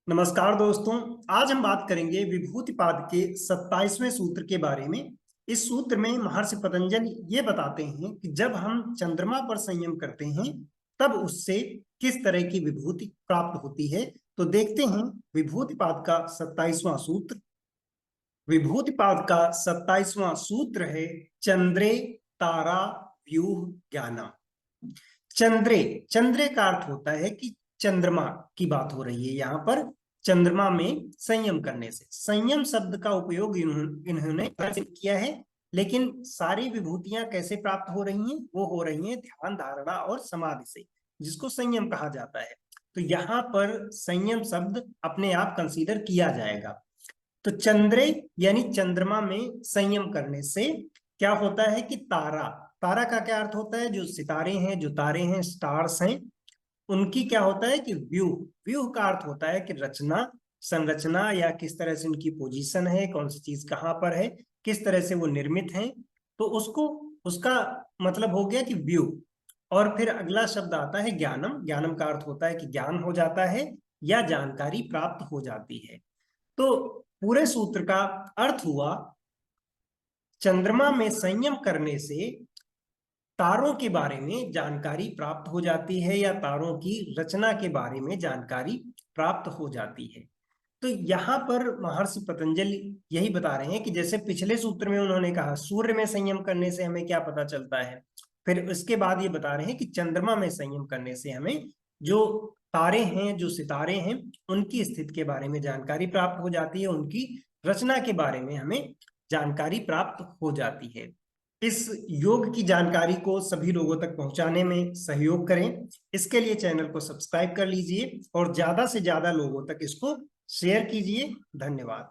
नमस्कार दोस्तों। आज हम बात करेंगे विभूतिपाद के 27वें सूत्र के बारे में। इस सूत्र में महर्षि पतंजलि ये बताते हैं कि जब हम चंद्रमा पर संयम करते हैं तब उससे किस तरह की विभूति प्राप्त होती है। तो देखते हैं विभूतिपाद का 27वां सूत्र। विभूतिपाद का 27वां सूत्र है चंद्रे तारा व्यूह ज्ञानम। चंद्रे, चंद्रे का अर्थ होता है कि चंद्रमा की बात हो रही है यहाँ पर। चंद्रमा में संयम करने से, संयम शब्द का उपयोग इन्होंने किया है। लेकिन सारी विभूतियां कैसे प्राप्त हो रही हैं? वो हो रही हैं ध्यान, धारणा और समाधि से, जिसको संयम कहा जाता है। तो यहाँ पर संयम शब्द अपने आप कंसीडर किया जाएगा। तो चंद्रे यानी चंद्रमा में संयम करने से क्या होता है कि तारा, तारा का क्या अर्थ होता है? जो सितारे हैं, जो तारे हैं, स्टार्स हैं, उनकी क्या होता है कि व्यू, व्यू का अर्थ होता है कि रचना, संरचना, या किस तरह से उनकी पोजीशन है, कौन सी चीज कहाँ पर है, किस तरह से वो निर्मित है। तो उसको, उसका मतलब हो गया कि व्यू। और फिर अगला शब्द आता है ज्ञानम। ज्ञानम का अर्थ होता है कि ज्ञान हो जाता है या जानकारी प्राप्त हो जाती है। तो पूरे सूत्र का अर्थ हुआ चंद्रमा में संयम करने से तारों के बारे में जानकारी प्राप्त हो जाती है या तारों की रचना के बारे में जानकारी प्राप्त हो जाती है। तो यहाँ पर महर्षि पतंजलि यही बता रहे हैं कि जैसे पिछले सूत्र में उन्होंने कहा सूर्य में संयम करने से हमें क्या पता चलता है, फिर उसके बाद ये बता रहे हैं कि चंद्रमा में संयम करने से हमें जो तारे हैं, जो सितारे हैं, उनकी स्थिति के बारे में जानकारी प्राप्त हो जाती है, उनकी रचना के बारे में हमें जानकारी प्राप्त हो जाती है। इस योग की जानकारी को सभी लोगों तक पहुंचाने में सहयोग करें। इसके लिए चैनल को सब्सक्राइब कर लीजिए और ज्यादा से ज्यादा लोगों तक इसको शेयर कीजिए। धन्यवाद।